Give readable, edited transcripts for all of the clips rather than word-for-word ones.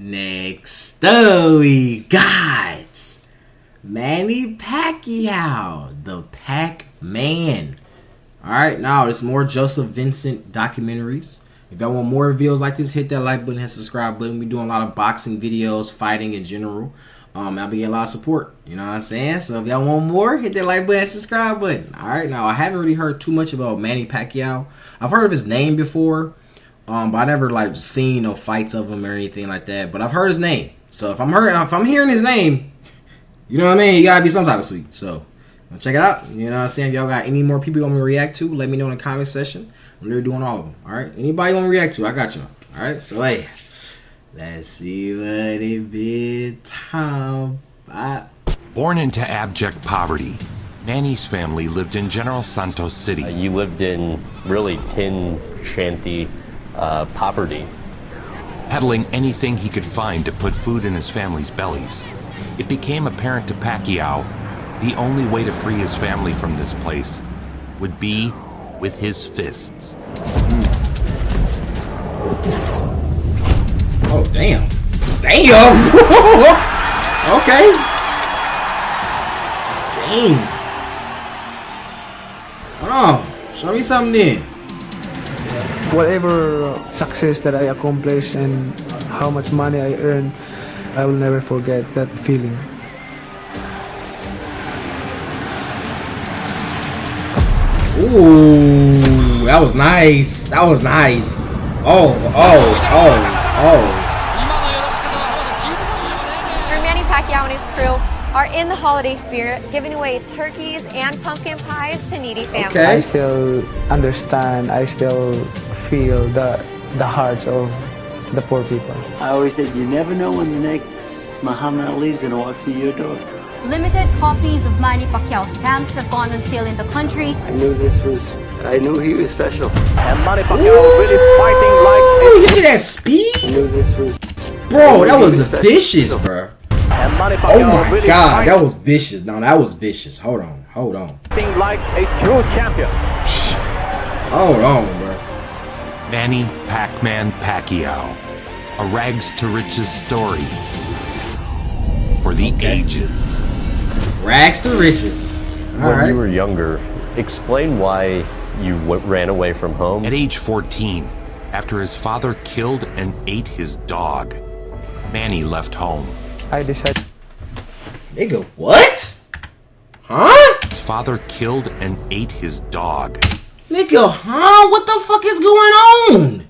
Next up, we got Manny Pacquiao, the PacMan. Alright, now it's more Joseph Vincent documentaries. If y'all want more videos like this, hit that like button and subscribe button. We doing a lot of boxing videos, fighting in general. I'll be getting a lot of support. You know what I'm saying? So if y'all want more, hit that like button and subscribe button. Alright, now I haven't really heard too much about Manny Pacquiao. I've heard of his name before. But I never like seen no fights of him or anything like that. But I've heard his name. So if I'm hearing his name, you know what I mean? You gotta be some type of sweet. So check it out. You know what I'm saying? If y'all got any more people you want me to react to, let me know in the comment section. I'm literally doing all of them. Alright? Anybody you want me to react to, I got y'all. Alright? So hey, let's see what it be time. Born into abject poverty, Manny's family lived in General Santos City. You lived in really tin shanty poverty. Peddling anything he could find to put food in his family's bellies. It became apparent to Pacquiao the only way to free his family from this place would be with his fists. Oh, damn. Damn! Okay. Damn. Hold on. Show me something then. Whatever success that I accomplish and how much money I earn, I will never forget that feeling. Ooh, that was nice. That was nice. Oh. Manny Pacquiao and his crew are in the holiday spirit, giving away turkeys and pumpkin pies to needy families. Okay. I still understand, I still feel the hearts of the poor people. I always said you never know when the next Muhammad Ali is going to walk through your door. Limited copies of Manny Pacquiao stamps have gone on sale in the country. I knew he was special. And Manny Pacquiao really fighting like you see that speed? I knew this was... Bro, that was vicious, bro. And Manny Oh Pacquiao my really god, that was vicious. No, that was vicious. Hold on. fighting like a true champion. Hold on, bro. Manny "PacMan" Pacquiao, a rags to riches story for the ages. Rags to riches. When you were younger, explain why you ran away from home. At age 14, after his father killed and ate his dog, Manny left home. I decided... Nigga, what? Huh? His father killed and ate his dog. Nigga, huh? What the fuck is going on?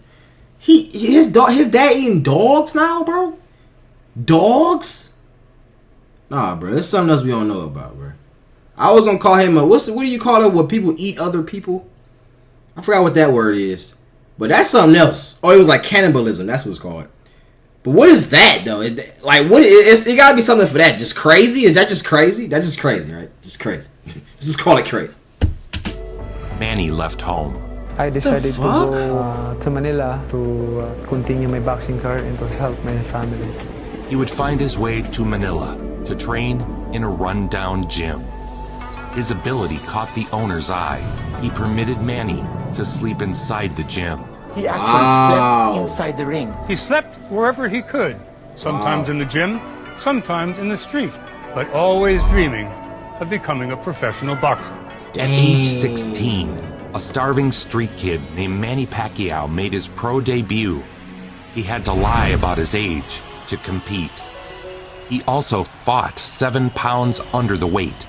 His dad eating dogs now, bro? Dogs? Nah, bro. There's something else we don't know about, bro. I was gonna call him what do you call it when people eat other people? I forgot what that word is. But that's something else. Oh, it was like cannibalism. That's what it's called. But what is that though? It gotta be something for that. Just crazy? Is that just crazy? That's just crazy, right? Just crazy. Let's just call it crazy. Manny left home. I decided to go to Manila to continue my boxing career and to help my family. He would find his way to Manila to train in a rundown gym. His ability caught the owner's eye. He permitted Manny to sleep inside the gym. He actually slept inside the ring. He slept wherever he could, sometimes in the gym, sometimes in the street, but always dreaming of becoming a professional boxer. At age 16, a starving street kid named Manny Pacquiao made his pro debut. He had to lie about his age to compete. He also fought 7 pounds under the weight.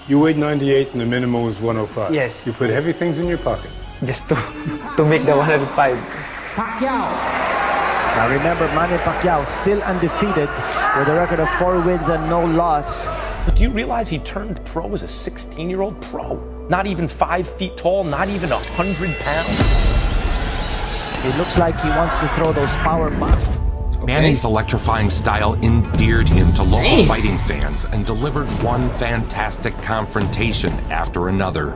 You weighed 98 and the minimum was 105. Yes. You put heavy things in your pocket. Just to make the 105. Pacquiao. Now remember, Manny Pacquiao still undefeated with a record of 4 wins and no loss. But do you realize he turned pro as a 16-year-old pro? Not even 5 feet tall, not even 100 pounds. It looks like he wants to throw those power bombs. Manny's electrifying style endeared him to local fighting fans and delivered one fantastic confrontation after another.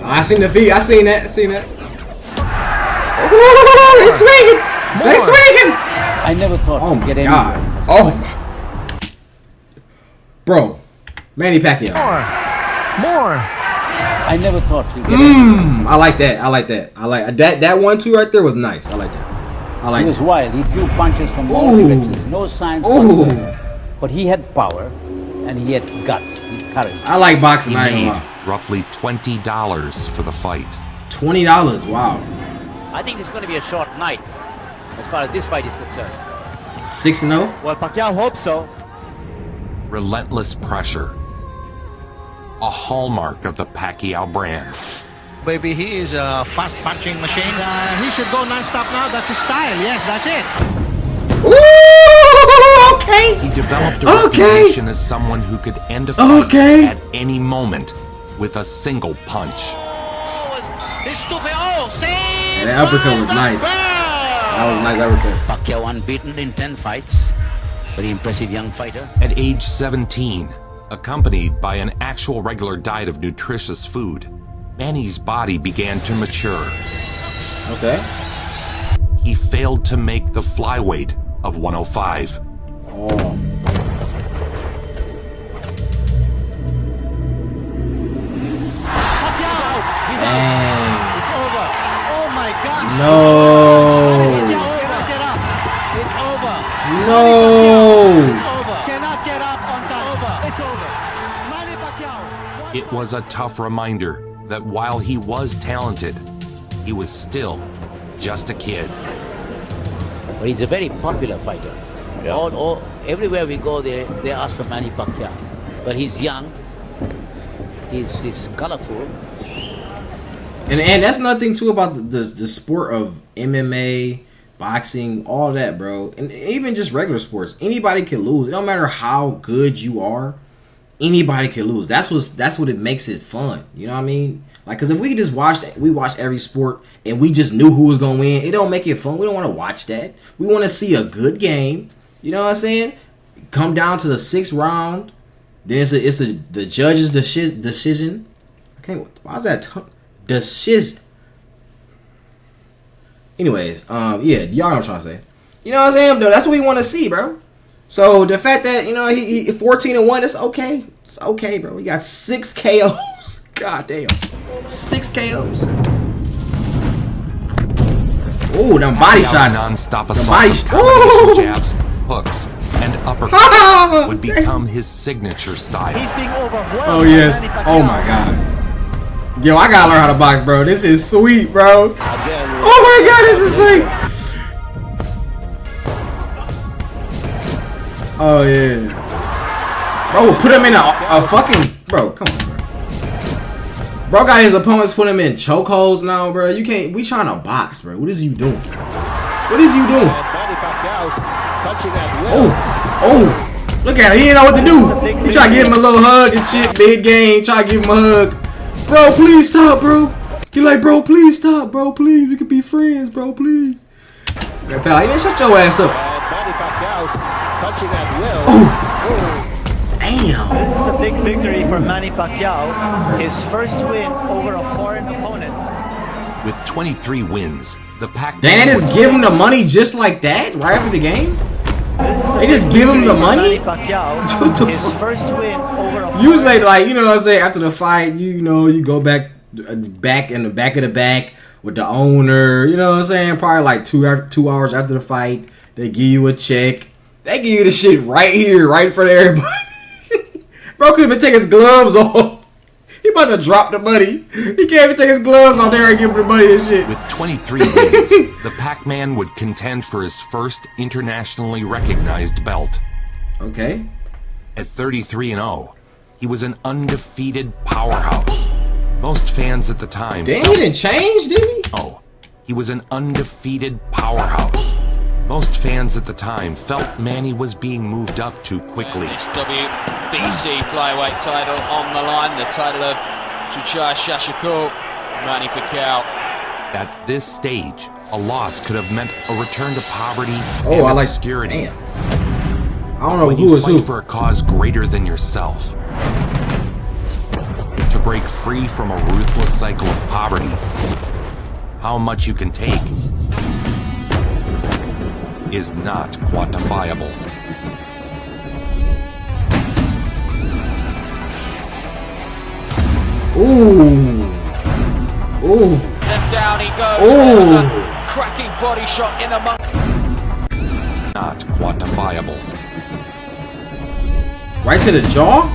I seen the video. I seen that. Oh, they swinging. They swinging. I never thought Oh he'd my get god. anywhere. Oh my. Bro, Manny Pacquiao. More. I never thought he'd get anywhere. I like that. I like that. That 1-2 right there was nice. I like that. I like He was that. wild. He threw punches from all directions. No signs whatsoever. But he had power and he had guts. He had courage. I like boxing. He I ain't made gonna lie. roughly $20 for the fight. $20. Wow. I think it's going to be a short night as far as this fight is concerned. 6-0. Well, Pacquiao hopes so. Relentless pressure. A hallmark of the Pacquiao brand. Baby, he is a fast punching machine. He should go non-stop now. That's his style. Yes, that's it. Ooh, okay. He developed a reputation as someone who could end a fight at any moment with a single punch. And that uppercut was nice. That was a nice uppercut. Pacquiao unbeaten in 10 fights. Very impressive young fighter. At age 17, accompanied by an actual regular diet of nutritious food, Manny's body began to mature. Okay. He failed to make the flyweight of 105. Oh. Dang. It's over. Oh my God. No. It's over. No. It's over. Cannot get up on time. It's over. Manny Pacquiao. It was a tough reminder that while he was talented, he was still just a kid. But he's a very popular fighter. Yeah. Everywhere we go, they ask for Manny Pacquiao. But he's young. He's colorful. And that's another thing too about the sport of MMA, boxing, all that, bro. And even just regular sports. Anybody can lose. It don't matter how good you are. Anybody can lose. That's what it makes it fun. You know what I mean? Like, cause if we just watch every sport and we just knew who was gonna win, it don't make it fun. We don't want to watch that. We want to see a good game. You know what I'm saying? Come down to the 6th round. Then it's the judge's decision. Okay, why is that decision? Anyways, yeah, y'all know what I'm trying to say. You know what I'm saying, though? That's what we want to see, bro. So the fact that, you know, he 14-1, it's okay. It's okay, bro. We got 6 KOs. God damn. 6 KOs. Ooh, them body shots. Non-stop Them assault body of combination jabs, hooks, and uppercuts would become his signature style. He's being overwhelmed. Oh, yes. Oh, my God. Yo, I gotta learn how to box, bro. This is sweet, bro. Oh, my God, this is sweet. Oh, yeah. Bro, put him in a fucking... Bro, come on, bro. Bro got his opponents put him in chokeholds now, bro. You can't... We trying to box, bro. What is you doing? What is you doing? Oh. Look at him. He didn't know what to do. He try to give him a little hug and shit. Big game. Try to give him a hug. Bro, please stop, bro. He like, bro, please stop, bro. Please. We could be friends, bro. Please. Yeah, pal, man, shut your ass up. Oh. Damn. This is a big victory for Manny Pacquiao. His first win over a foreign opponent. With 23 wins, the PacMan... They just give him the money just like that right after the game? They just give him the money? What the his first win over a usually, like, you know what I'm saying, after the fight, you know, you go back in the back of the back with the owner, you know what I'm saying? Probably like 2 hours after the fight, they give you a check. They give you the shit right here, right in front of everybody. Bro couldn't even take his gloves off. He about to drop the money. He can't even take his gloves off there and give him the money and shit. With 23 wins, the PacMan would contend for his first internationally recognized belt. Okay. At 33-0, he was an undefeated powerhouse. Most fans at the time... Damn, he didn't change, did he? Oh, he was an undefeated powerhouse. Most fans at the time felt Manny was being moved up too quickly. WBC flyweight title on the line, the title of Chuchai Shashikul, Manny Pacquiao. At this stage, a loss could have meant a return to poverty and obscurity. Damn. I don't know when who you is fight who. for a cause greater than yourself. To break free from a ruthless cycle of poverty, how much you can take is not quantifiable. Ooh. And down he goes. Ooh. Cracking body shot in among. not quantifiable. Right to the jaw?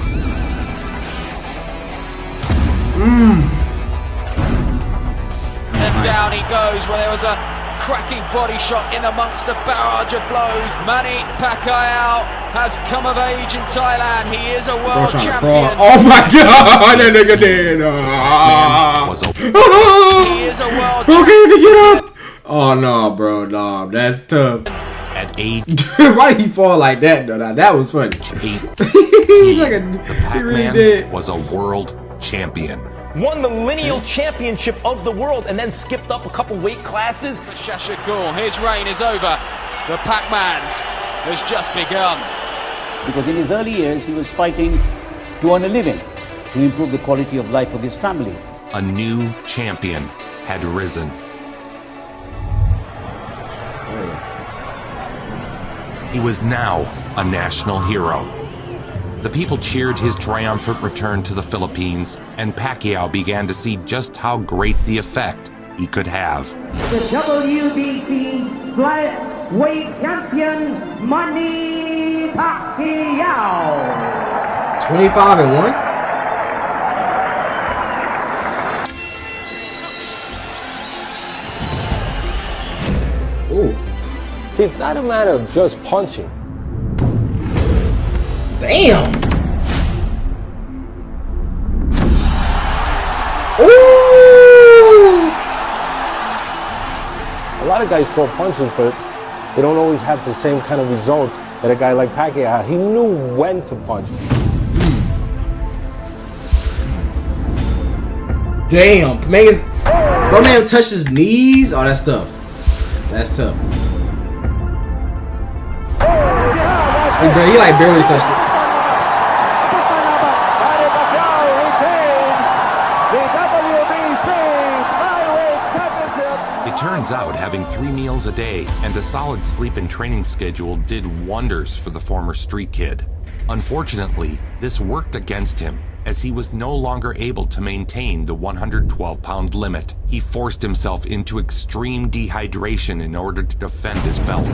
And down he goes. Well, there was a cracking body shot in amongst a barrage of blows. Manny Pacquiao has come of age in Thailand. He is a world champion. Oh my God, that nigga did. He is a world champion. Can't even get up. Oh no, bro, no, that's tough. At age, why did he fall like that though? Now, that was funny. PacMan really did. was a world champion. Won the lineal championship of the world and then skipped up a couple weight classes. Shashakul, his reign is over. The PacMan's has just begun. Because in his early years, he was fighting to earn a living, to improve the quality of life of his family. A new champion had risen. He was now a national hero. The people cheered his triumphant return to the Philippines, and Pacquiao began to see just how great the effect he could have. The WBC flyweight champion, Manny Pacquiao. 25-1? Ooh. See, it's not a matter of just punching. Damn! Ooh! A lot of guys throw punches, but they don't always have the same kind of results that a guy like Pacquiao had. He knew when to punch. Damn! Bro, man touched his knees? Oh, that's tough. That's tough. He like barely touched it. It turns out having 3 meals a day and a solid sleep and training schedule did wonders for the former street kid. Unfortunately, this worked against him, as he was no longer able to maintain the 112-pound limit. He forced himself into extreme dehydration in order to defend his belt.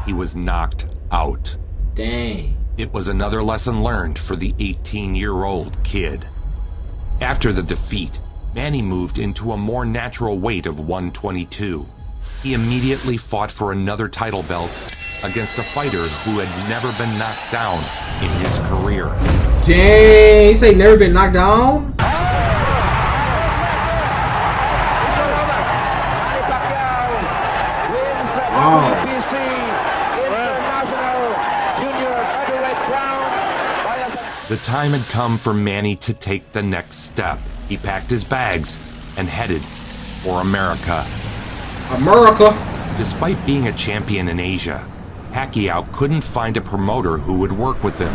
He was knocked out. Dang. It was another lesson learned for the 18-year-old kid. After the defeat, Manny moved into a more natural weight of 122. He immediately fought for another title belt against a fighter who had never been knocked down in his career. Dang, he say never been knocked down? The time had come for Manny to take the next step. He packed his bags and headed for America. Despite being a champion in Asia, Pacquiao couldn't find a promoter who would work with him.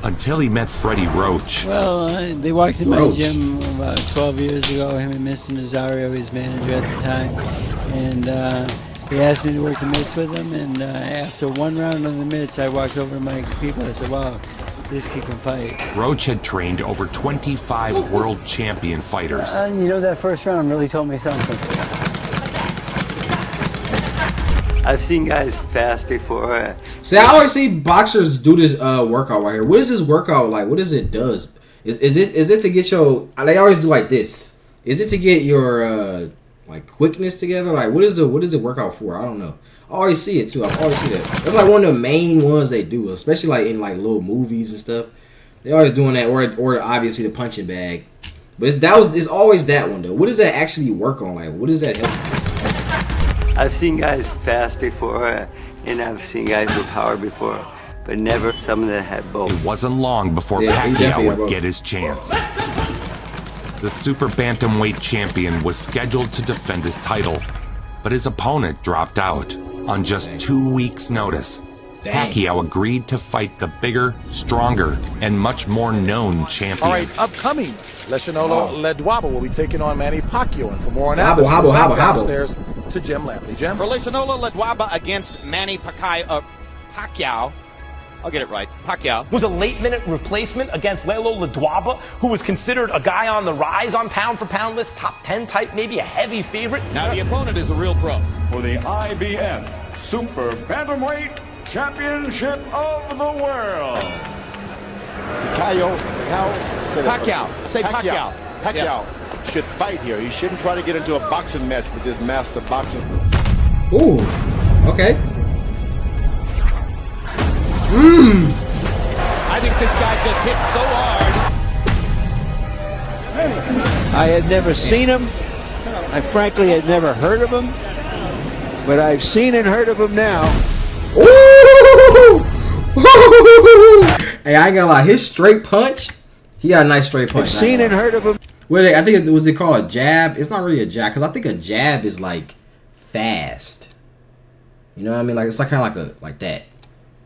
Until he met Freddie Roach. Well, they walked in my gym about 12 years ago, him and Mr. Nazario, his manager at the time. And he asked me to work the mitts with him. And after one round on the mitts, I walked over to my people. I said, wow, this kid can fight. Roach had trained over 25 world champion fighters. You know, that first round really told me something. I've seen guys fast before. See, I always see boxers do this workout right here. What is this workout like? What does it does? Is it to get your? They always do like this. Is it to get your like quickness together? Like what is it workout for? I don't know. I always see it too. I always see that. That's like one of the main ones they do, especially like in like little movies and stuff. They always doing that, or obviously the punching bag. But it's always that one though. What does that actually work on? Like what does that help? I've seen guys fast before, and I've seen guys with power before, but never someone that had both. It wasn't long before Pacquiao would get his chance. The super bantamweight champion was scheduled to defend his title, but his opponent dropped out on just 2 weeks' notice. Pacquiao agreed to fight the bigger, stronger, and much more known champion. All right, upcoming, Lesionolo Ledwaba will be taking on Manny Pacquiao. And for more on that, hobble. downstairs to Jim Lampley. Jim? For Lesionolo Ledwaba against Manny Pacquiao, I'll get it right. Pacquiao was a late-minute replacement against Lelo Ledwaba, who was considered a guy on the rise on pound-for-pound list, top 10 type, maybe a heavy favorite. Now the opponent is a real pro. For the IBF Super Bantamweight Championship of the World. Pacquiao. Say Pacquiao. Pacquiao should fight here. He shouldn't try to get into a boxing match with this master boxer. Ooh, okay. I think this guy just hit so hard. I had never seen him. I frankly had never heard of him. But I've seen and heard of him now. Ooh! Hey, I ain't gonna lie. His straight punch, he got a nice straight punch. I've seen and heard of him. What I think it was it called a jab? It's not really a jab because I think a jab is like fast. You know what I mean? Like it's like kind of like that.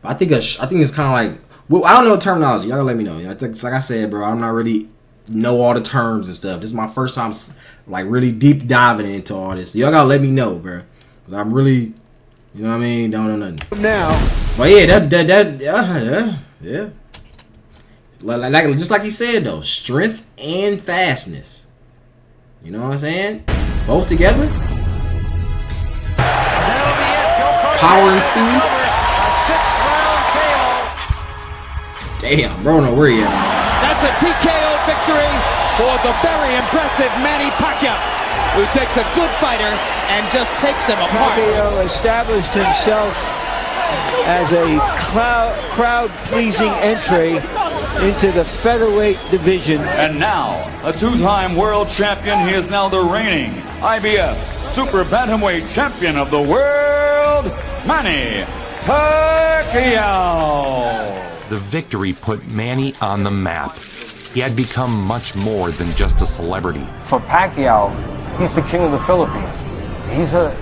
But I think it's kind of like, well, I don't know terminology. Y'all gotta let me know. I think, like I said, bro, I'm not really know all the terms and stuff. This is my first time like really deep diving into all this. So y'all gotta let me know, bro, because I'm really, you know what I mean, don't know nothing now. But yeah, yeah. Like just like he said though, strength and fastness. You know what I'm saying? Both together. Power and speed. Damn, bro, no, where you at? That's a TKO victory for the very impressive Manny Pacquiao, who takes a good fighter and just takes him apart. Pacquiao established himself as a crowd-pleasing entry into the featherweight division. And now, a two-time world champion, he is now the reigning IBF Super Bantamweight Champion of the world, Manny Pacquiao. The victory put Manny on the map. He had become much more than just a celebrity. For Pacquiao, he's the king of the Philippines. He's a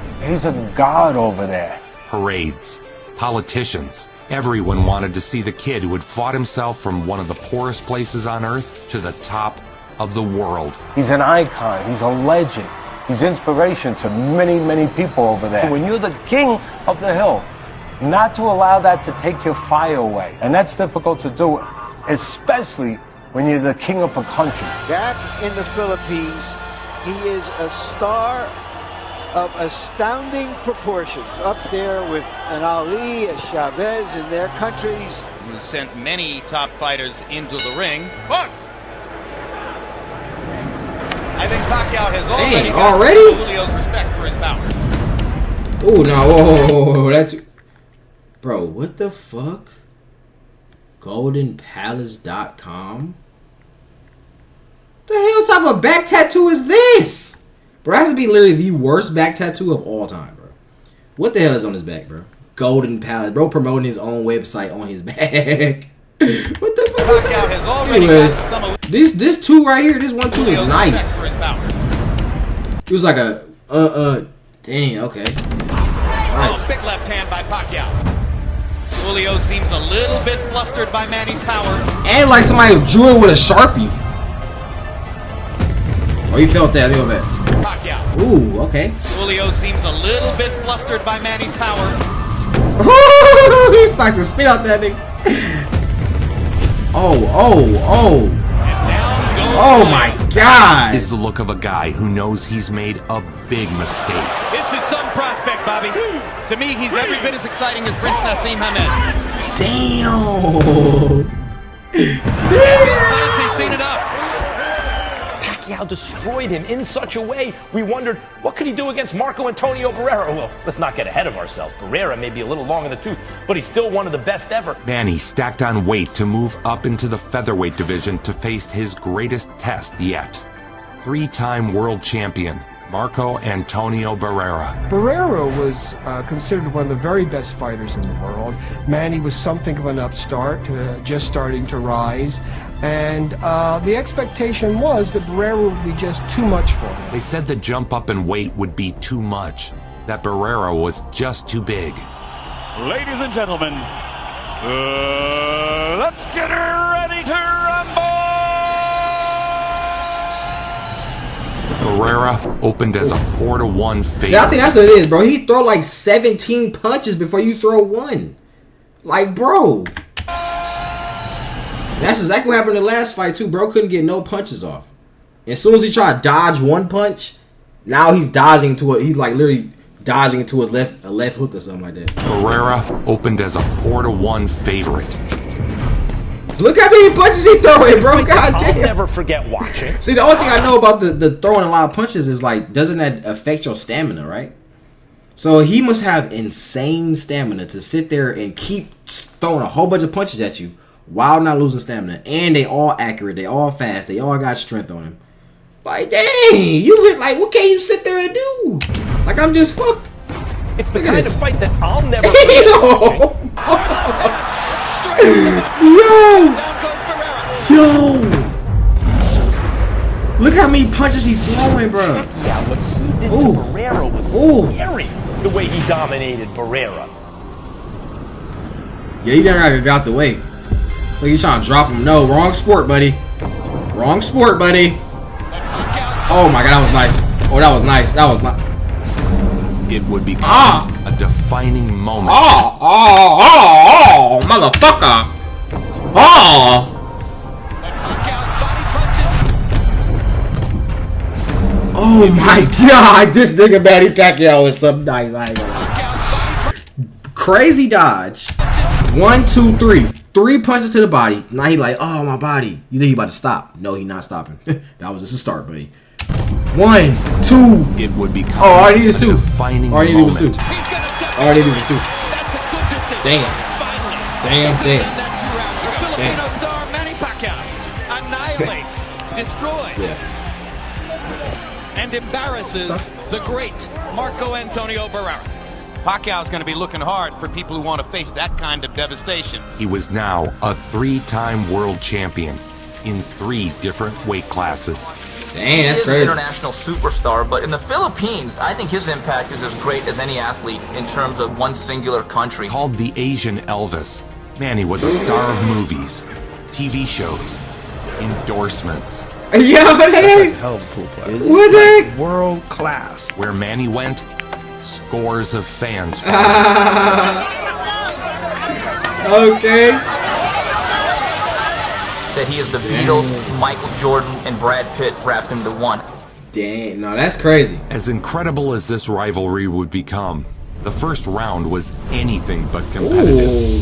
god over there. Parades, politicians, everyone wanted to see the kid who had fought himself from one of the poorest places on earth to the top of the world. He's an icon. He's a legend. He's inspiration to many, many people over there. When you're the king of the hill, not to allow that to take your fire away. And that's difficult to do, especially when you're the king of a country. Back in the Philippines, he is a star of astounding proportions, up there with an Ali, a Chavez in their countries. Who sent many top fighters into the ring. Bucks! I think Pacquiao has already got Julio's respect for his power. Ooh, no, whoa, that's... Bro, what the fuck? GoldenPalace.com? What the hell type of back tattoo is this? Bro, it has to be literally the worst back tattoo of all time, bro. What the hell is on his back, bro? Golden Palace. Bro promoting his own website on his back. What the fuck is that? Has already got some this two right here, this 1-2 is nice. for his power. It was like a, dang, okay. Oh, big left hand by Pacquiao. Julio seems a little bit flustered by Manny's power. And like somebody drew it with a Sharpie. Oh, you felt that a little bit. Pacquiao. Ooh, okay. Julio seems a little bit flustered by Manny's power. He's about to spit out that thing. Oh. Oh my God. Is the look of a guy who knows he's made a big mistake. This is some prospect, Bobby. To me, he's every bit as exciting as Prince Nassim Hamed. Damn. He's seen enough. Pacquiao destroyed him in such a way, we wondered, what could he do against Marco Antonio Barrera? Well, let's not get ahead of ourselves. Barrera may be a little long in the tooth, but he's still one of the best ever. Manny stacked on weight to move up into the featherweight division to face his greatest test yet. Three-time world champion, Marco Antonio Barrera. Barrera was considered one of the very best fighters in the world. Manny was something of an upstart, just starting to rise. And the expectation was that Barrera would be just too much for him. They said the jump up in weight would be too much, that Barrera was just too big. Ladies and gentlemen, let's get ready to rumble! Barrera opened as a 4-1 favorite. See, I think that's what it is, bro. He throw like 17 punches before you throw one. Like, bro. That's exactly what happened in the last fight too. Bro couldn't get no punches off. As soon as he tried to dodge one punch, now he's dodging to it. He's like literally dodging into his left hook or something like that. Barrera opened as a 4-1 favorite. Look how many punches he throwing, bro. God damn. I'll never forget watching. See, the only thing I know about the throwing a lot of punches is like, doesn't that affect your stamina, right? So he must have insane stamina to sit there and keep throwing a whole bunch of punches at you while not losing stamina. And they all accurate, they all fast, they all got strength on him. Like, dang, you like, what can you sit there and do? Like, I'm just fucked. It's the kind of fight that I'll never Yo! Look how many punches he's throwing, bro. Yeah, what he did to Barrera was scary. The way he dominated Barrera. Yeah, he never got the way. Like, he's trying to drop him. No, wrong sport, buddy. Wrong sport, buddy. Oh my god, that was nice. Oh, that was nice. That was nice. It would become a defining moment. Motherfucker. Oh my god, this nigga Manny Pacquiao is something nice. Crazy dodge. 1, 2, 3. 3 punches to the body. Now he like, oh, my body. You think he about to stop? No, he not stopping. That was just a start, buddy. 1, 2. It would become all I need is 2. Defining all I need was 2. moment. All I need was 2. Damn. Damn. Filipino star Manny Pacquiao annihilates, destroys, and embarrasses the great Marco Antonio Barrera. Pacquiao's going to be looking hard for people who want to face that kind of devastation. He was now a 3-time world champion in 3 different weight classes. Dang, that's crazy. He is an international superstar, but in the Philippines, I think his impact is as great as any athlete in terms of one singular country. Called the Asian Elvis, Manny was a star of movies, TV shows, endorsements. Yeah, what the heck? Hell of a pool player. What the heck? World class. Where Manny went, scores of fans followed. Okay. That he is the Beatles, Michael Jordan, and Brad Pitt wrapped into one. Dang, no, that's crazy. As incredible as this rivalry would become, the first round was anything but competitive. Ooh.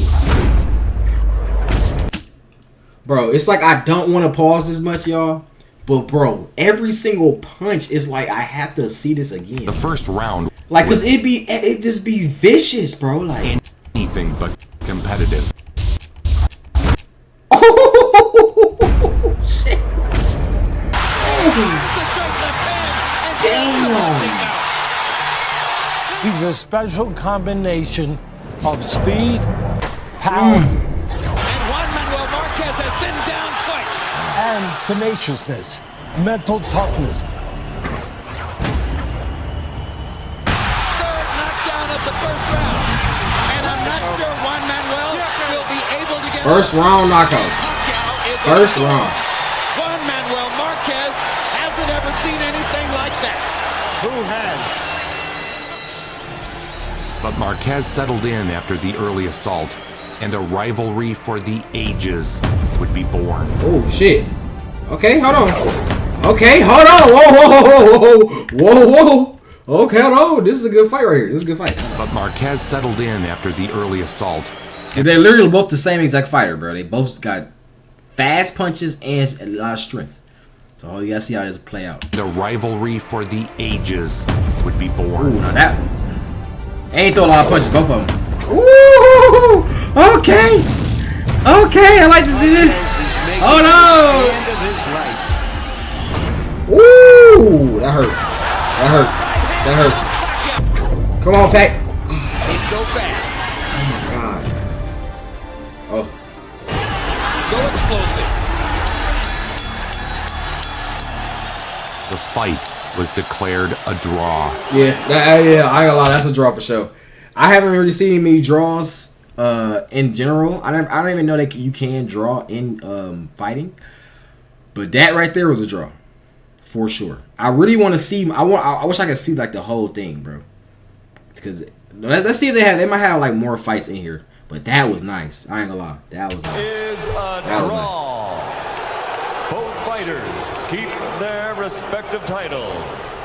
Bro, it's like I don't want to pause this much, y'all. But bro, every single punch is like I have to see this again. The first round, like, cause it just be vicious, bro. Like anything but competitive. Shit. Damn. He's a special combination of speed, power, And Juan Manuel Marquez has been down twice. and tenaciousness, mental toughness. Third knockdown of the first round. And I'm not sure Juan Manuel will be able to get First round knockouts. First round. Juan Manuel Marquez hasn't ever seen anything like that. Who has? But Marquez settled in after the early assault, and a rivalry for the ages would be born. Oh shit. Okay, hold on. Okay, hold on. Whoa. Okay, hold on. This is a good fight right here. This is a good fight. But Marquez settled in after the early assault. And they're literally both the same exact fighter, bro. They both got fast punches and a lot of strength. So you gotta see how this play out. The rivalry for the ages would be born. Ooh, now that ain't throw a lot of punches, both of them. Ooh, okay, I like to see this. Oh no! Ooh, that hurt. Come on, Pac. He's so fast. Oh my god. Oh. So explosive. The fight was declared a draw. Yeah, I ain't gonna lie, that's a draw for sure. I haven't really seen many draws in general. I don't even know that you can draw in fighting, but that right there was a draw for sure. I really want to see. I wish I could see like the whole thing, bro. Because let's see if they might have like more fights in here. But that was nice. I ain't gonna lie, that was nice. Is a that was draw. nice. fighters keep their respective titles.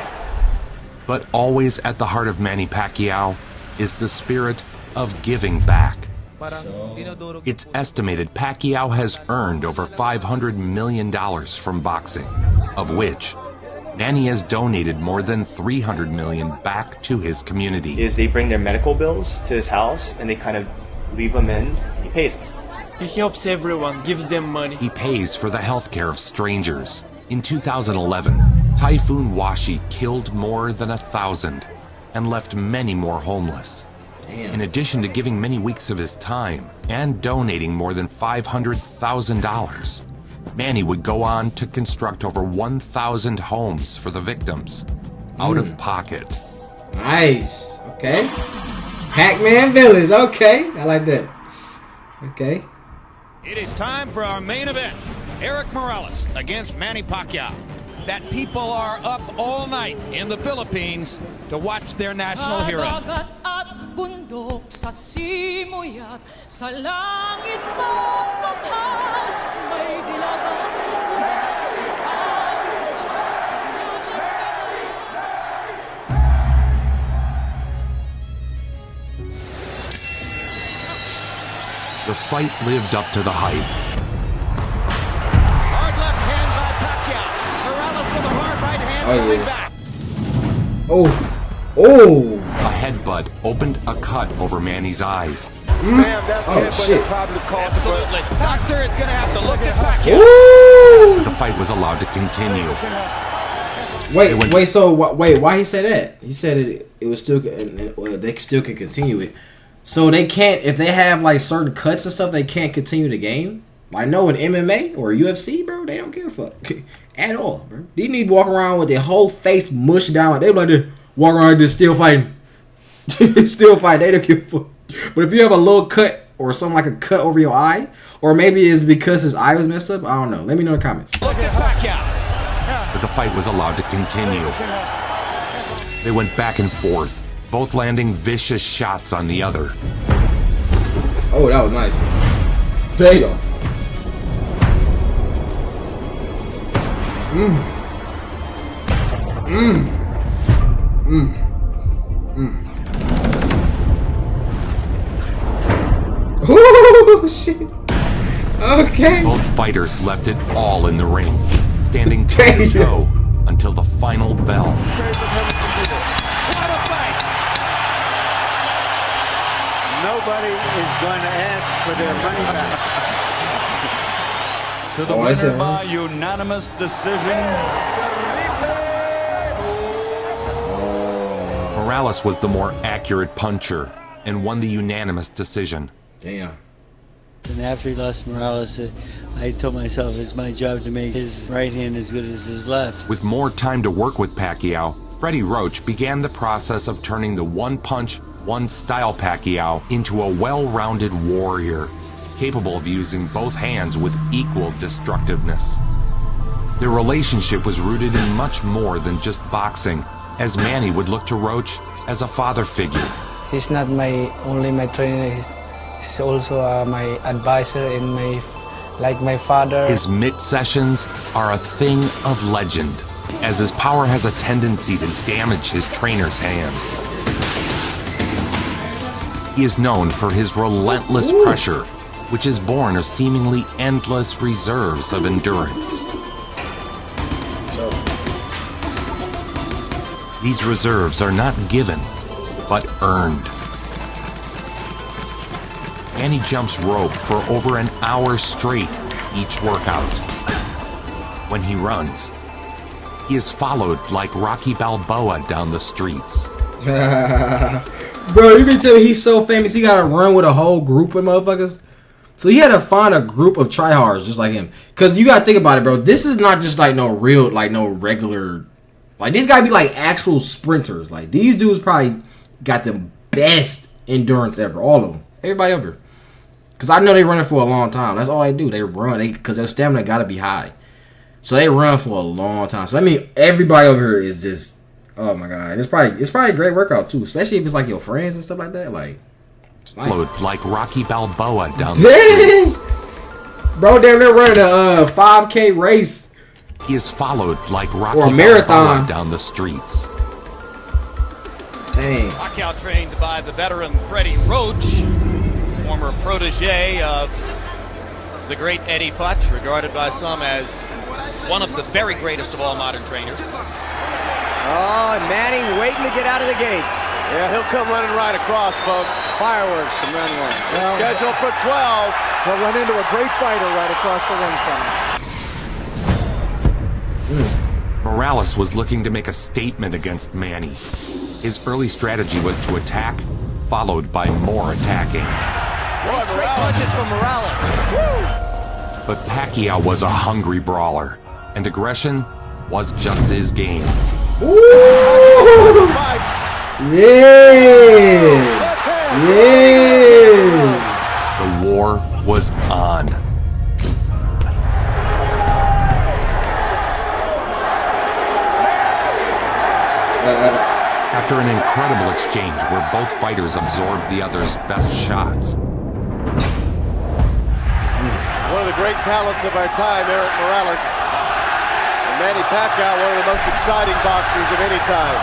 But always at the heart of Manny Pacquiao is the spirit of giving back. It's estimated Pacquiao has earned over $500 million from boxing, of which Manny has donated more than $300 million back to his community. They bring their medical bills to his house and they kind of leave them in. He pays them. He helps everyone, gives them money. He pays for the health care of strangers. In 2011, Typhoon Washi killed more than 1,000 and left many more homeless. In addition to giving many weeks of his time and donating more than $500,000, Manny would go on to construct over 1,000 homes for the victims, out of pocket. Nice. Okay. PacMan Village. Okay. I like that. Okay. It is time for our main event. Eric Morales against Manny Pacquiao. That people are up all night in the Philippines to watch their national hero. Bundok sa simoy at sa langit mong baghang may dilagang tulad ng awit sa The fight lived up to the hype. Hard left hand by Pacquiao. Morales with a hard right hand coming back. Oh! A headbutt opened a cut over Manny's eyes. Damn, that's shit. Probably called. Absolutely. Doctor is going to have to look at Pacquiao. The fight was allowed to continue. Wait, why he said that? He said it was still, they still can continue it. So they can't, if they have like certain cuts and stuff, they can't continue the game? I know in MMA or UFC, bro, they don't give a fuck at all, bro. These need to walk around with their whole face mushed down. They like to walk around just still fighting. Still fighting. They don't give a fuck. But if you have a little cut or something like a cut over your eye, or maybe it's because his eye was messed up, I don't know. Let me know in the comments. Look at Pacquiao. But the fight was allowed to continue. They went back and forth, both landing vicious shots on the other. Oh, that was nice. Damn. Oh shit. Okay. Both fighters left it all in the ring, standing toe-to-toe until the final bell. What a fight! Nobody is going to ask for their money back. To the winner by unanimous decision. Morales was the more accurate puncher and won the unanimous decision. Damn. And after he lost Morales, I told myself it's my job to make his right hand as good as his left. With more time to work with Pacquiao, Freddie Roach began the process of turning the one-punch, one-style Pacquiao into a well-rounded warrior, capable of using both hands with equal destructiveness. Their relationship was rooted in much more than just boxing, as Manny would look to Roach as a father figure. He's not only my trainer, he's also my advisor and my father. His mitt sessions are a thing of legend, as his power has a tendency to damage his trainer's hands. He is known for his relentless pressure, which is born of seemingly endless reserves of endurance. These reserves are not given, but earned. Manny jumps rope for over an hour straight each workout. When he runs, he is followed like Rocky Balboa down the streets. Bro, you can tell me he's so famous he gotta run with a whole group of motherfuckers? So he had to find a group of tryhards just like him. Cause you gotta think about it, bro. This is not just like no regular. Like these gotta be like actual sprinters. Like these dudes probably got the best endurance ever. All of them. Everybody over. Cause I know they running for a long time. That's all they do. They run. Cause their stamina gotta be high. So they run for a long time. So I mean everybody over here is just, oh my god. It's probably a great workout too. Especially if it's like your friends and stuff like that. Like it's nice. Followed like Rocky Balboa down the streets. Bro, they're running a 5K race He is followed like Rocky or a marathon Balboa down the streets. Dang. Pacquiao trained by the veteran Freddie Roach, former protege of the great Eddie Futch, regarded by some as one of the very greatest of all modern trainers. Oh, and Manny waiting to get out of the gates. Yeah, he'll come running right across, folks. Fireworks from round one. Well, scheduled for 12. He'll run into a great fighter right across the ring from him. Morales was looking to make a statement against Manny. His early strategy was to attack, followed by more attacking. Straight punches from Morales. Woo! But Pacquiao was a hungry brawler, and aggression was just his game. Ooh! Yes! Yes! The war was on. After an incredible exchange where both fighters absorbed the other's best shots. One of the great talents of our time, Erik Morales. And Manny Pacquiao, one of the most exciting boxers of any time.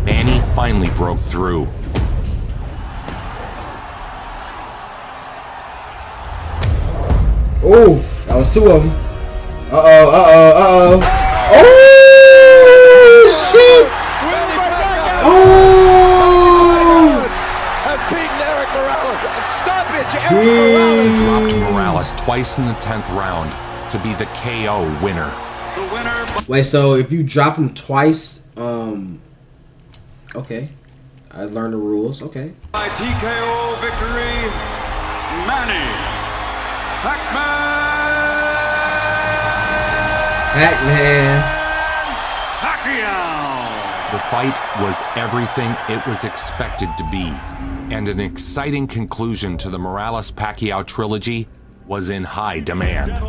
Manny finally broke through. Oh, that was two of them. Uh-oh. Oh, shit! Oh! Has beaten Erik Morales. Stop it, He dropped Morales twice in the 10th round to be the KO winner. Wait, so if you drop him twice, okay. I learned the rules, okay. By TKO victory, Manny Pac-Man. The fight was everything it was expected to be, and an exciting conclusion to the Morales-Pacquiao trilogy was in high demand. Let's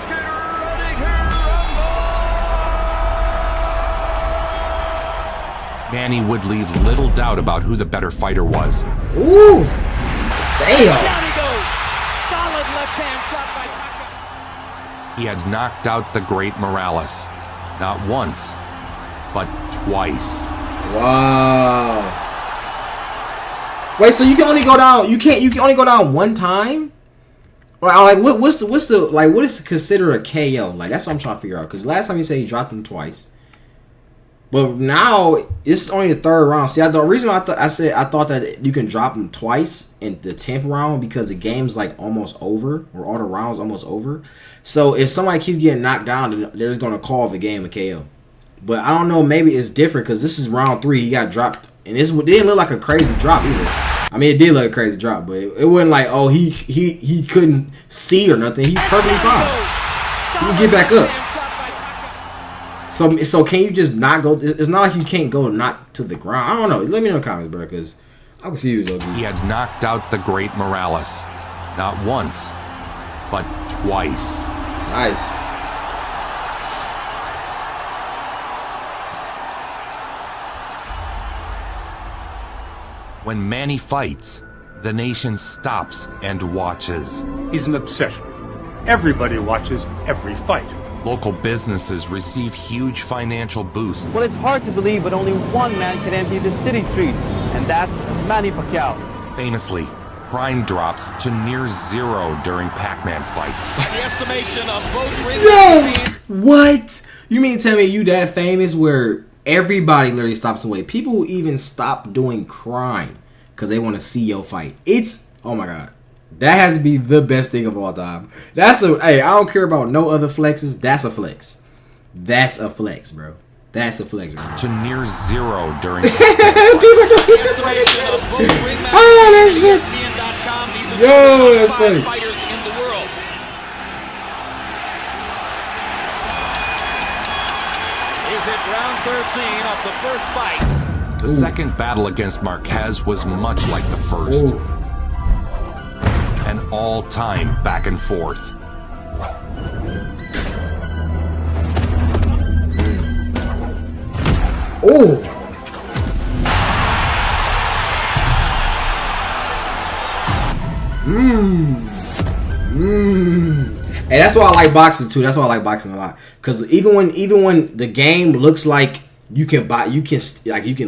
get ready to Manny would leave little doubt about who the better fighter was. Ooh! Damn! Down he goes. Solid left-hand shot by Pacquiao. He had knocked out the great Morales, not once, but twice. Wow. Wait, so you can only go down? You can only go down one time? Or like, what's the like? What is considered a KO? Like, that's what I'm trying to figure out. Because last time you said you dropped him twice, but now it's only the third round. See, the reason I thought that you can drop him twice in the 10th round because the game's like almost over, or all the rounds almost over. So if somebody keeps getting knocked down, then they're just gonna call the game a KO. But I don't know, maybe it's different because this is round 3. He got dropped, and it didn't look like a crazy drop either. I mean, it did look a crazy drop, but it wasn't like, oh, he couldn't see or nothing. He's perfectly fine. He can get back up. So can you just not go? It's not like you can't go not to the ground. I don't know. Let me know in the comments, bro, because I'm confused. OG. He had knocked out the great Morales, not once, but twice. Nice. When Manny fights, the nation stops and watches. He's an obsession. Everybody watches every fight. Local businesses receive huge financial boosts. Well, it's hard to believe, but only one man can empty the city streets, and that's Manny Pacquiao. Famously, crime drops to near zero during PacMan fights. The estimation of both ring Yo! What? You mean to tell me you that famous where everybody literally stops away? People will even stop doing crime because they want to see your fight. It's, oh my God. That has to be the best thing of all time. That's the, hey, I don't care about no other flexes. That's a flex. That's a flex, bro. That's a flex, bro. To near zero during Oh, that shit. Yo, that's funny. Is it round 13 of the first fight? The second battle against Marquez was much like the first. Ooh. An all-time back and forth. Oh. Hey, that's why I like boxing too. That's why I like boxing a lot. Cause even when the game looks like you can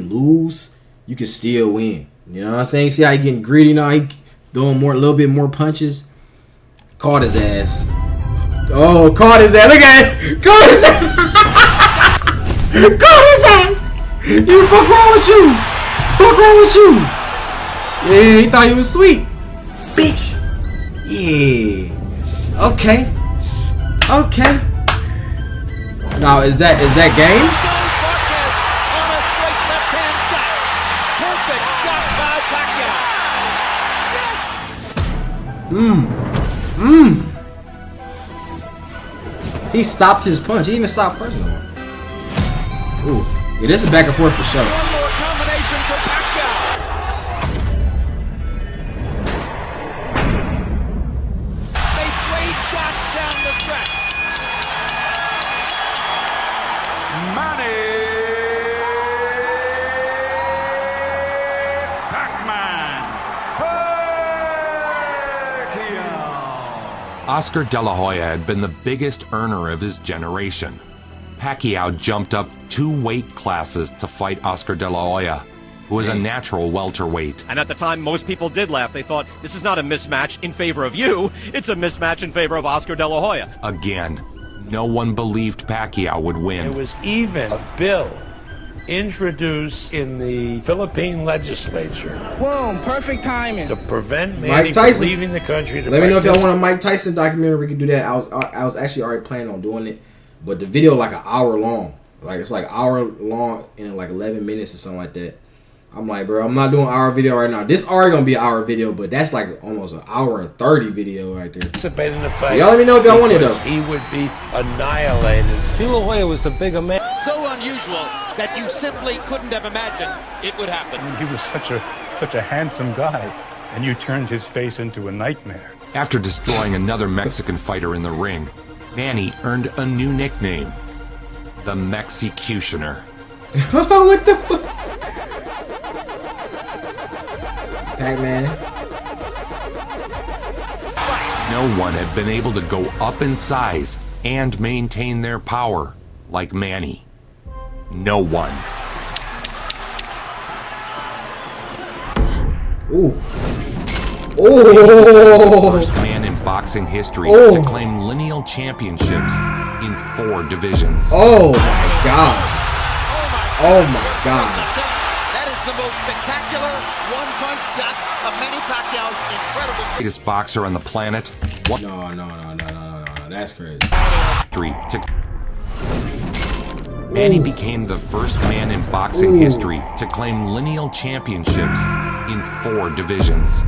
lose, you can still win. You know what I'm saying? See how he getting greedy now? He doing a little bit more punches. Caught his ass. Oh, caught his ass. Look at it. Caught his ass. Caught his ass. You fuck wrong with you? Fuck wrong with you? Yeah, he thought he was sweet, bitch. Yeah. Okay. Okay. Now is that game? On a straight left-hand shot. Perfect shot by Pacquiao. He stopped his punch. He even stopped punching him. Ooh. Yeah, this is back and forth for sure. One more combination for Pacquiao. They trade shots down the stretch. Manny PacMan Pacquiao. Oscar De La Hoya had been the biggest earner of his generation. Pacquiao jumped up 2 weight classes to fight Oscar De La Hoya, who was a natural welterweight. And at the time, most people did laugh. They thought, this is not a mismatch in favor of you. It's a mismatch in favor of Oscar De La Hoya. Again, no one believed Pacquiao would win. There was even a bill introduced in the Philippine legislature. Boom, perfect timing. To prevent Manny from leaving the country to Let me know if y'all want a Mike Tyson documentary. We can do that. I was actually already planning on doing it. But the video like an hour long. Like it's like an hour long and like 11 minutes or something like that. I'm like, bro, I'm not doing an hour video right now. This already gonna be an hour video, but that's like almost an hour and 30 video right there. Participated in the fight. So y'all let me know if y'all want it though. He would be annihilated. De La Hoya was the bigger man. So unusual that you simply couldn't have imagined it would happen. He was such a handsome guy, and you turned his face into a nightmare. After destroying another Mexican fighter in the ring, Manny earned a new nickname, the Mexicutioner. What the fuck? PacMan. No one had been able to go up in size and maintain their power like Manny. No one. Ooh. Oh! First man in boxing history to claim lineal championships in 4 divisions. Oh my god! Oh my god! That is the most spectacular one-punch shot of Manny Pacquiao's incredible. Greatest boxer on the planet. No, that's crazy. Manny became the first man in boxing history to claim lineal championships in 4 divisions.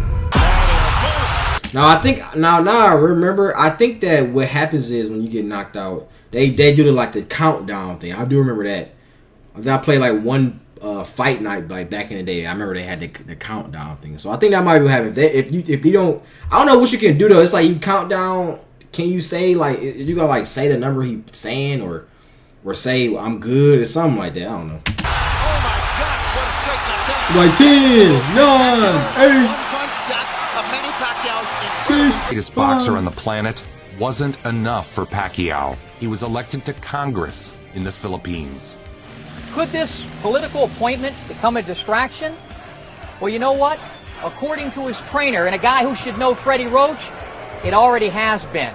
Now I think I remember. I think that what happens is when you get knocked out, they do the countdown thing. I do remember that. I played like one fight night like back in the day. I remember they had the countdown thing. So I think that might be what happens. If you don't, I don't know what you can do though. It's like you count down. Can you say like you gotta like say the number he's saying or say I'm good or something like that? I don't know. Oh my gosh, what a straight knockdown. Like 10, 9, 8. One-punch shot of Manny Pacquiao's The greatest boxer on the planet wasn't enough for Pacquiao. He was elected to Congress in the Philippines. Could this political appointment become a distraction? Well, you know what? According to his trainer and a guy who should know Freddie Roach, it already has been.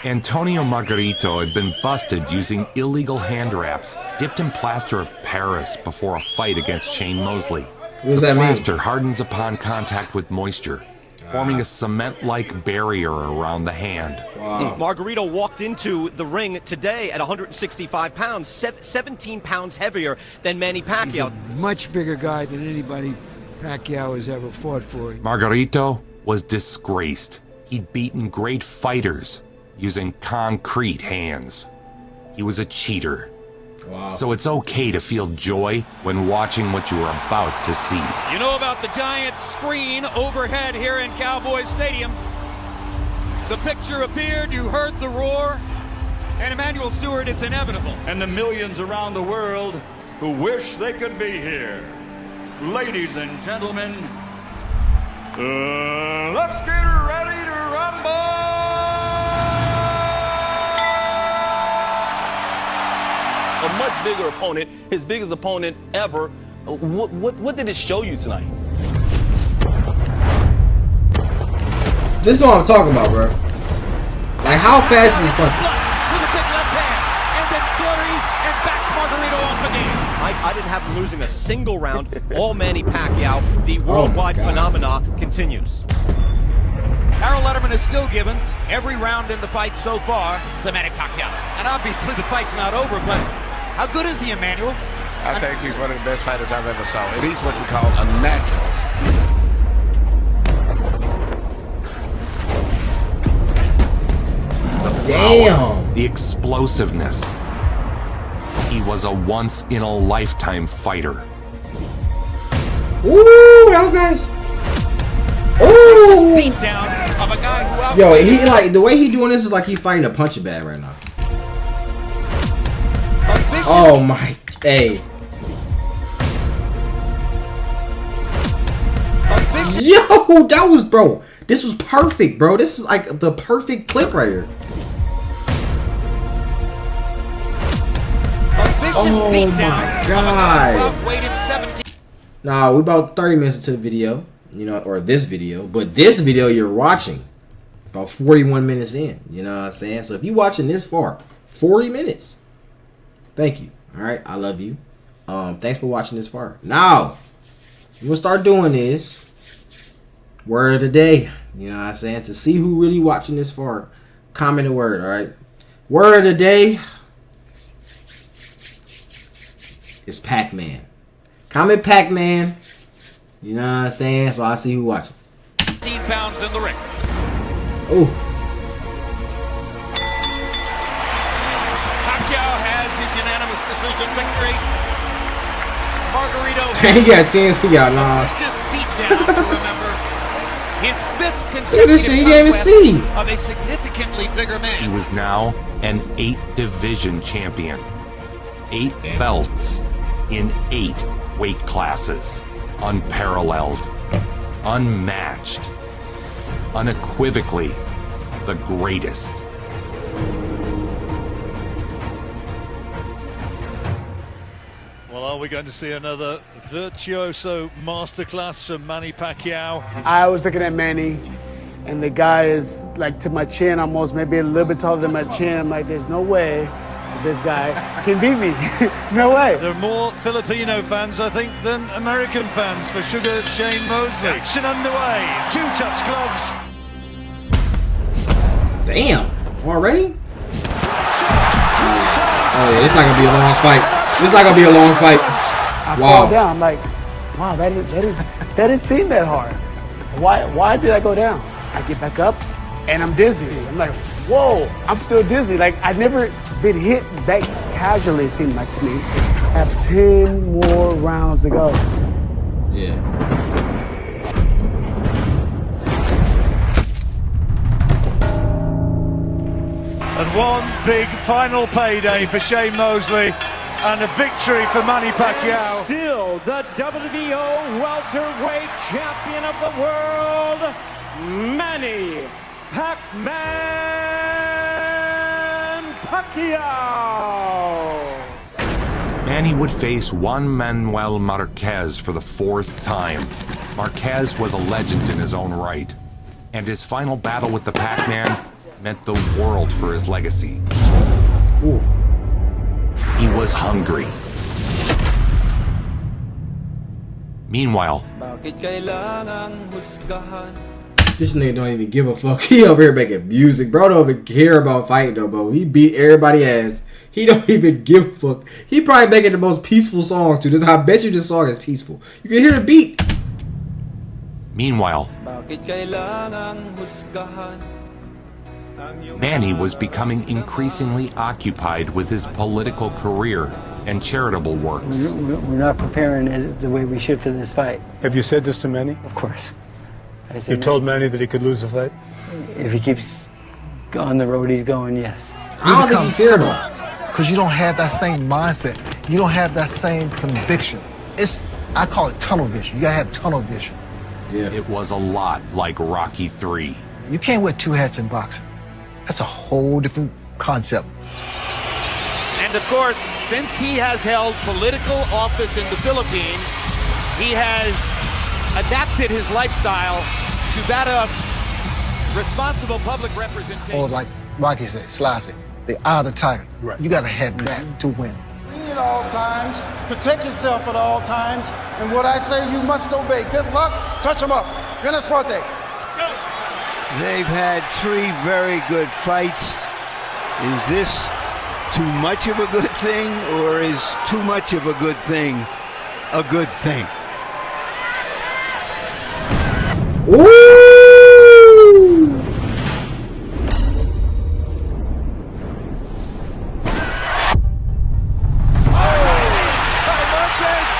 Antonio Margarito had been busted using illegal hand wraps dipped in plaster of Paris before a fight against Shane Mosley. What does that mean? The plaster hardens upon contact with moisture, forming a cement-like barrier around the hand. Wow. Margarito walked into the ring today at 165 pounds, 17 pounds heavier than Manny Pacquiao. He's a much bigger guy than anybody Pacquiao has ever fought for. Margarito was disgraced. He'd beaten great fighters using concrete hands. He was a cheater. Wow. So it's okay to feel joy when watching what you are about to see. You know about the giant screen overhead here in Cowboy Stadium. The picture appeared, you heard the roar, and Emmanuel Stewart, it's inevitable. And the millions around the world who wish they could be here. Ladies and gentlemen, let's get ready to rumble! much bigger opponent, his biggest opponent ever. What did it show you tonight? This is what I'm talking about, bro. Like, how fast is this punch? With a big left hand, and then flurries and backs Margarito off again. I didn't have him losing a single round. All Manny Pacquiao. The worldwide phenomena continues. Harold Letterman is still given every round in the fight so far to Manny Pacquiao. And obviously the fight's not over, but how good is he, Emmanuel? I think he's one of the best fighters I've ever saw. And he's what we call a natural. Damn. The explosiveness. He was a once-in-a-lifetime fighter. Ooh, that was nice. Ooh. Beat down of a guy who Yo, he like the way he doing this is like he fighting a punching bag right now. Oh my, hey. Yo, that was, bro. This was perfect, bro. This is like the perfect clip right here. Oh my god. Nah, we about 30 minutes into the video, you know, or this video, but this video you're watching about 41 minutes in, you know what I'm saying? So if you're watching this far, 40 minutes, thank you. All right, I love you. Thanks for watching this far. Now we're gonna start doing this word of the day, you know what I'm saying? To see who really watching this far, comment a word. All right, word of the day is PacMan. Comment PacMan. You know what I'm saying? So I see who watching. 15 pounds in the ring. Ooh. Pacquiao has his unanimous decision victory. Margarito He got 10s, he got lost. Just beat down to remember. His fifth Look at this shit, he can't even see. Of a significantly bigger man. He was now an 8-division champion. 8 belts in 8 weight classes. Unparalleled, unmatched, unequivocally the greatest. Well, are we going to see another virtuoso masterclass from Manny Pacquiao? I was looking at Manny, and the guy is like to my chin almost, maybe a little bit taller than my chin. I'm like, there's no way this guy can beat me. No way. There are more Filipino fans, I think, than American fans for Sugar Shane Mosley. Action underway. 2-touch gloves. Damn. Already? Oh yeah, it's not gonna be a long fight. It's not gonna be a long fight. I fall down. I'm like, wow, that didn't seem that hard. Why did I go down? I get back up and I'm dizzy. I'm like, whoa, I'm still dizzy. Like I'd never been hit that casually, it seemed like to me. I have 10 more rounds to go. Yeah. And one big final payday for Shane Mosley and a victory for Manny Pacquiao. Still the WBO welterweight champion of the world, Manny Pacquiao. Manny would face Juan Manuel Marquez for the 4th time. Marquez was a legend in his own right, and his final battle with the PacMan meant the world for his legacy. Ooh. He was hungry. Meanwhile, this nigga don't even give a fuck. He over here making music. Bro don't even care about fighting though, bro. He beat everybody ass. He don't even give a fuck. He probably making the most peaceful song too. I bet you this song is peaceful. You can hear the beat. Meanwhile, Manny was becoming increasingly occupied with his political career and charitable works. We're not preparing the way we should for this fight. Have you said this to Manny? Of course. You told Manny that he could lose the fight? If he keeps on the road he's going, yes. I don't think he's civilized. Because you don't have that same mindset. You don't have that same conviction. I call it tunnel vision. You gotta have tunnel vision. Yeah. It was a lot like Rocky III. You can't wear 2 hats in boxing. That's a whole different concept. And And of course, since he has held political office in the Philippines, he has adapted his lifestyle to that of responsible public representation. Or like Rocky said, slice it. The eye of the tiger. Right. You gotta have that to win. At all times, protect yourself at all times, and what I say you must obey. Good luck, touch them up. Buena suerte. They've had 3 very good fights. Is this too much of a good thing, or is too much of a good thing a good thing? Ooh!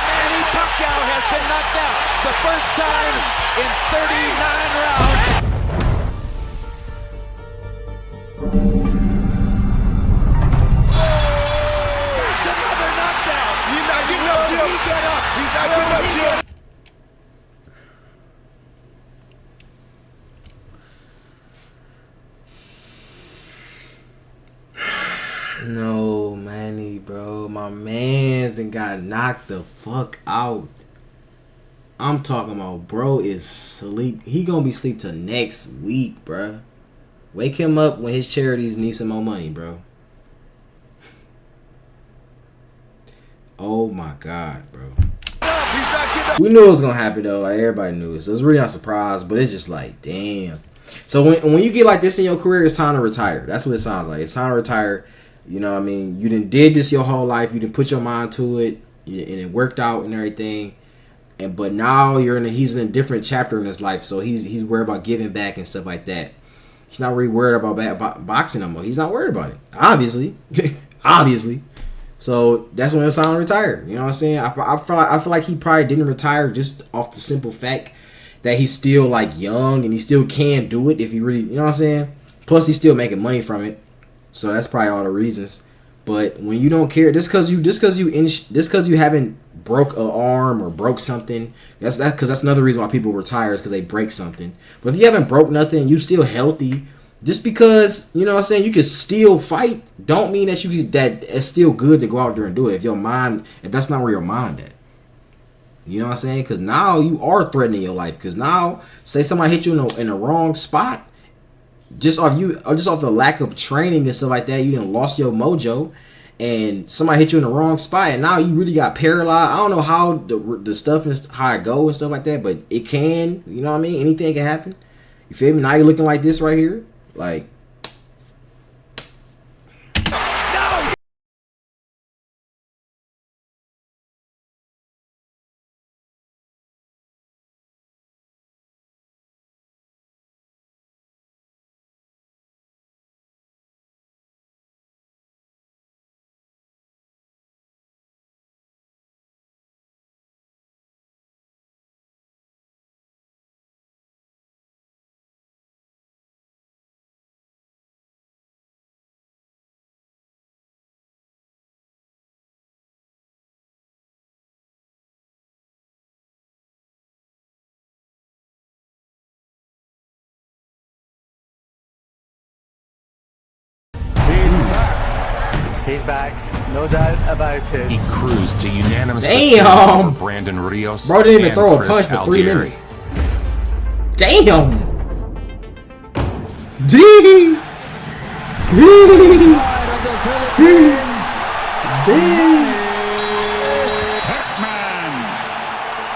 Manny Pacquiao has been knocked out the first time in 39 rounds. That's another knockdown. He's not getting up, Jim. He get up. He's not getting up, Jim. No, Manny, bro. My man's done got knocked the fuck out. I'm talking about bro is sleep. He gonna be sleep till next week, bro. Wake him up when his charities need some more money, bro. Oh my God, bro. We knew it was gonna happen though. Like everybody knew it. So it's really not surprised, but it's just like, damn. So when you get like this in your career, it's time to retire. That's what it sounds like. It's time to retire. You know what I mean? You done did this your whole life. You done put your mind to it, and it worked out and everything. But now he's in a different chapter in his life. So he's worried about giving back and stuff like that. He's not really worried about boxing no more. He's not worried about it. Obviously. Obviously. So that's when it's time to retire. You know what I'm saying? I feel like he probably didn't retire just off the simple fact that he's still like young and he still can do it if he really, you know what I'm saying? Plus he's still making money from it. So that's probably all the reasons. But when you don't care, just because you haven't broke an arm or broke something, because that's another reason why people retire is because they break something. But if you haven't broke nothing, you still healthy. Just because, you know what I'm saying, you can still fight, don't mean that that it's still good to go out there and do it. If that's not where your mind at. You know what I'm saying? Because now you are threatening your life. Because now, say somebody hit you in the wrong spot, just off the lack of training and stuff like that, you done lost your mojo, and somebody hit you in the wrong spot, and now you really got paralyzed. I don't know how the stuff is, how it go and stuff like that, but it can, you know what I mean? Anything can happen. You feel me? Now you're looking like this right here, like. He's back, no doubt about it. He cruised to unanimous Damn! for Brandon Rios. Bro didn't even throw a Chris punch for Algieri. 3 minutes. Damn! D! Damn!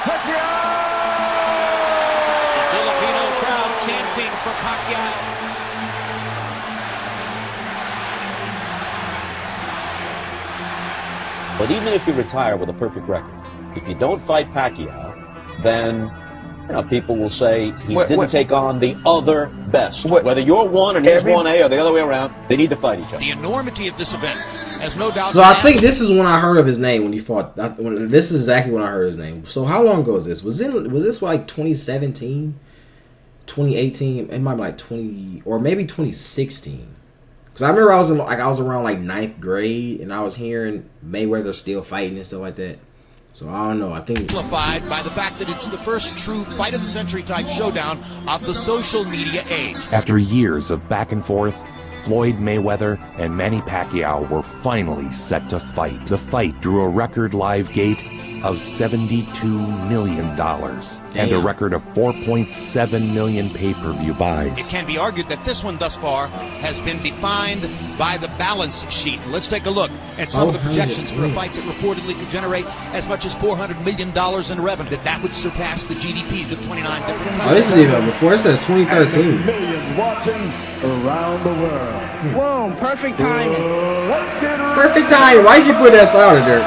The Filipino crowd chanting for Pacquiao. But even if you retire with a perfect record, if you don't fight Pacquiao, then people will say he didn't take on the other best. Whether you're 1 and he's 1A or the other way around, they need to fight each other. The enormity of this event has no doubt. So I think this is when I heard of his name when he fought. This is exactly when I heard his name. So how long ago is this? Was this like 2017, 2018? It might be like 20 or maybe 2016. Because I remember I was around like 9th grade and I was hearing Mayweather still fighting and stuff like that. So I don't know. I think Amplified by the fact that it's the first true fight of the century type showdown of the social media age. After years of back and forth, Floyd Mayweather and Manny Pacquiao were finally set to fight. The fight drew a record live gate of $72 million and a record of 4.7 million pay-per-view buys. It can be argued that this one thus far has been defined by the balance sheet. Let's take a look at some of the projections for a fight that reportedly could generate as much as $400 million in revenue. That would surpass the GDPs of 29 different countries. Oh, this is even before it says 2013. Millions watching around the world. Boom, perfect timing. Let's get Perfect time. Why you put that sound in there?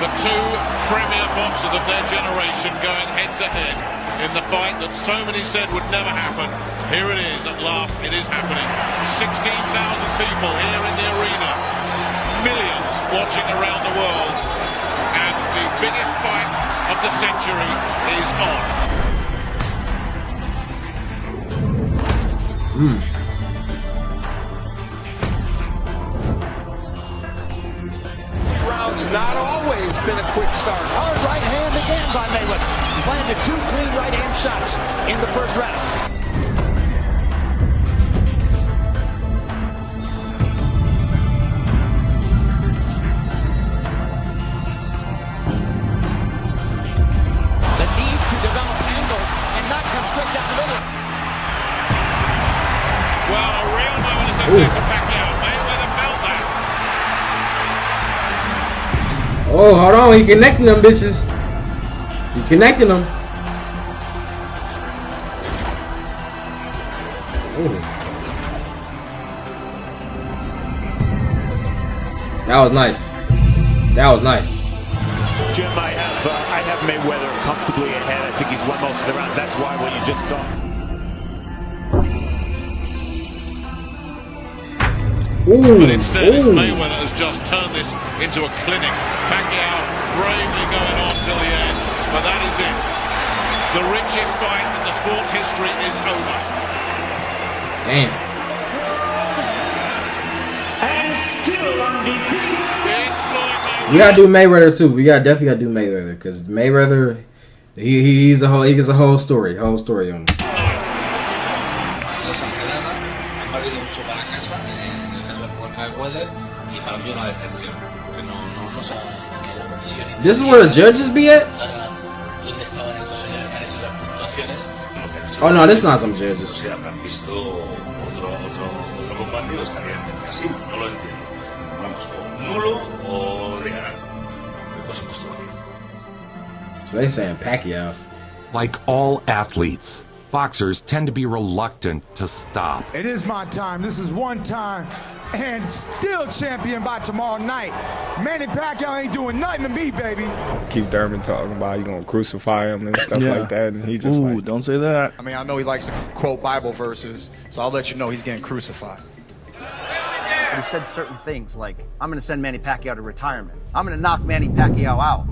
The two premier boxers of their generation going head-to-head in the fight that so many said would never happen. Here it is, at last, it is happening. 16,000 people here in the arena. Millions watching around the world. And the biggest fight of the century is on. Rounds not always been a quick start. Hard right hand again by Mayweather. He's landed 2 clean right hand shots in the first round. The need to develop angles and not come straight down the middle. Well, a real moment of success for Pacquiao. Mayweather felt that. Oh, hold on. He connecting them bitches. He connecting them. Ooh. That was nice. That was nice. Jim, I have Mayweather comfortably ahead. I think he's won most of the rounds. That's why what you just saw. Ooh, but instead, Mayweather has just turned this into a clinic. Pacquiao bravely going on till the end, but that is it. The richest fight in the sport's history is over. Damn. And still undefeated. It's Floyd Mayweather. We gotta do Mayweather too. We definitely gotta do Mayweather because Mayweather, he gets a whole story on him. This is where the judges be at? Oh no, this is not some judges. So they saying Pacquiao. Like all athletes, boxers tend to be reluctant to stop. It is my time. This is one time. And still champion by tomorrow night. Manny Pacquiao ain't doing nothing to me, baby. Keep Thurman talking about you gonna crucify him and stuff like that, and he just don't say that. I mean, I know he likes to quote Bible verses, so I'll let you know he's getting crucified. But he said certain things like, I'm gonna send Manny Pacquiao to retirement. I'm gonna knock Manny Pacquiao out.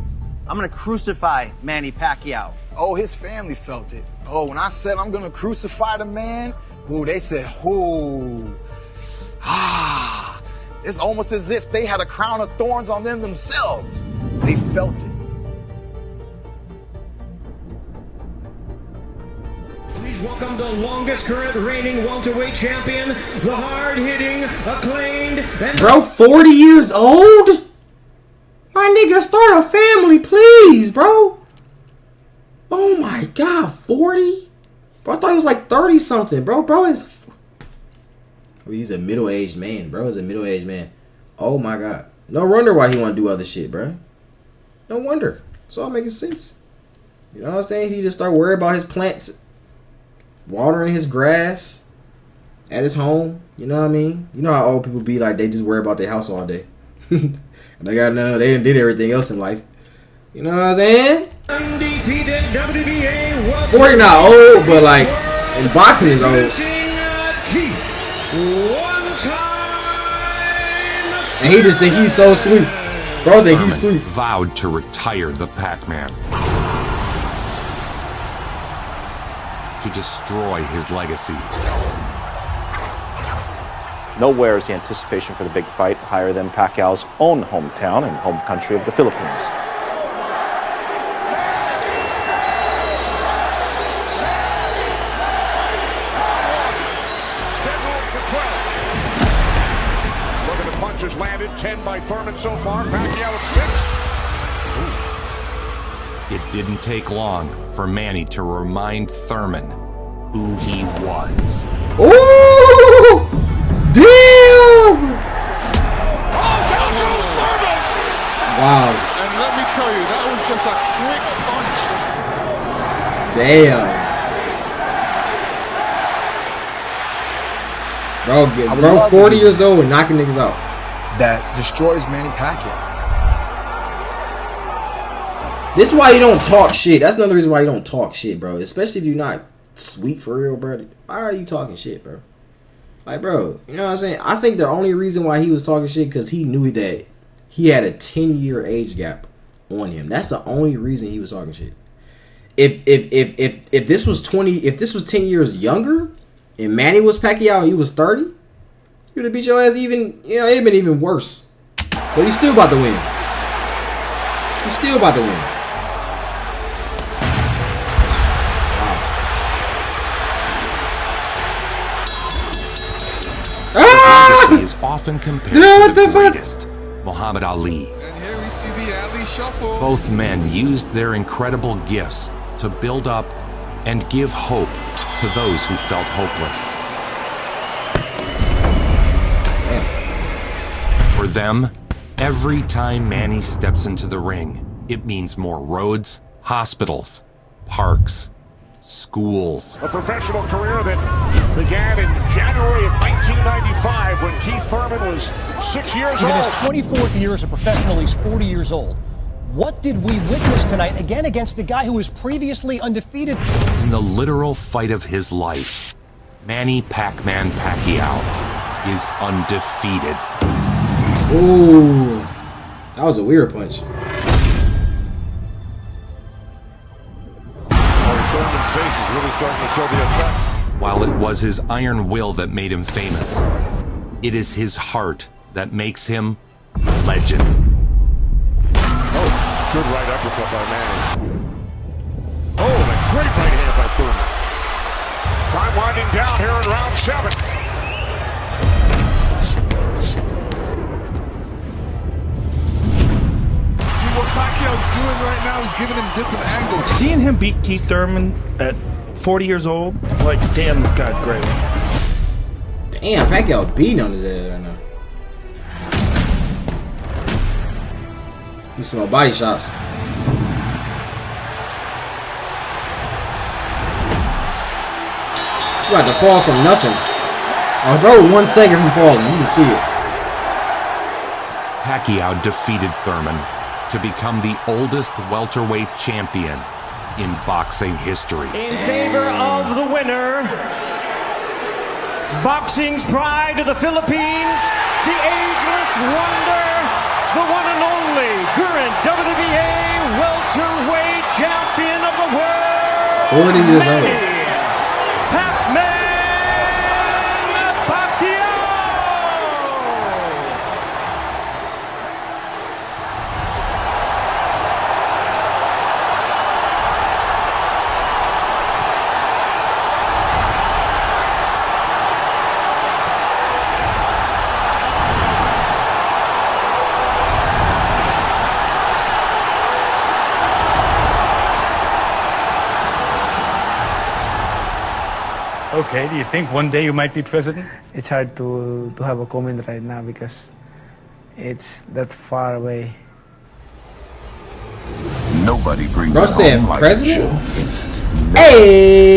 I'm gonna crucify Manny Pacquiao. Oh, his family felt it. Oh, when I said I'm gonna crucify the man, ooh, they said, ooh. It's almost as if they had a crown of thorns on them themselves. They felt it. Please welcome the longest current reigning welterweight champion, the hard-hitting, acclaimed, and... Bro, 40 years old? My nigga, start a family, please, bro. Oh my God, 40? Bro, I thought he was like 30 something, bro. Bro is... He's a middle-aged man, bro. He's a middle-aged man. Oh my God. No wonder why he want to do other shit, bro. No wonder. It's all making sense. You know what I'm saying? He just start worrying about his plants, watering his grass at his home. You know what I mean? You know how old people be like, they just worry about their house all day. They did everything else in life. You know what I'm saying? Undefeated WBA 40 not old, but like in boxing is old. And he just think he's so sweet. Bro think he's sweet. Vowed to retire the PacMan. To destroy his legacy. Nowhere is the anticipation for the big fight higher than Pacquiao's own hometown and home country of the Philippines. punches landed, 10 by Thurman so far. Pacquiao at 6. It didn't take long for Manny to remind Thurman who he was. Ooh! Damn! Oh, down goes Thurman! Wow. And let me tell you, that was just a quick punch. Damn. Bro, 40 years old and knocking niggas out. That destroys Manny Pacquiao. This is why you don't talk shit. That's another reason why you don't talk shit, bro. Especially if you're not sweet for real, bro. Why are you talking shit, bro? Like, bro, you know what I'm saying? I think the only reason why he was talking shit because he knew that he had a 10-year age gap on him. That's the only reason he was talking shit. If this was 10 years younger, and Manny was Pacquiao and he was 30, he would have beat your ass even, you know, it'd been even worse. But he's still about to win. He's still about to win. His legacy is often compared to the greatest, Muhammad Ali. And here we see the Ali shuffle. Both men used their incredible gifts to build up and give hope to those who felt hopeless. For them, every time Manny steps into the ring, it means more roads, hospitals, parks, schools. A professional career that began in January of 1995 when Keith Thurman was 6 years old. In his 24th year as a professional, he's 40 years old. What did we witness tonight, again against the guy who was previously undefeated? In the literal fight of his life, Manny PacMan Pacquiao is undefeated. Ooh, that was a weird punch. Thurman's face is really starting to show the effects. While it was his iron will that made him famous, it is his heart that makes him legend. Good right uppercut by Manny. Oh, and a great right hand by Thurman. Time winding down here in round 7. See what Pacquiao's doing right now? He's giving him different angles. Seeing him beat Keith Thurman at 40 years old, like, damn, this guy's great. Damn, Pacquiao beating on his head right now. These small body shots. You about to fall from nothing. Oh, bro, 1 second from falling. You can see it. Pacquiao defeated Thurman to become the oldest welterweight champion in boxing history. In favor of the winner, boxing's pride of the Philippines, the ageless wonder, the one and only current WBA welterweight champion of the world, 40 years old. PacMan Pacquiao. Okay, do you think one day you might be president? It's hard to have a comment right now because it's that far away. Nobody brings Bro it said home like president? it should. Hey!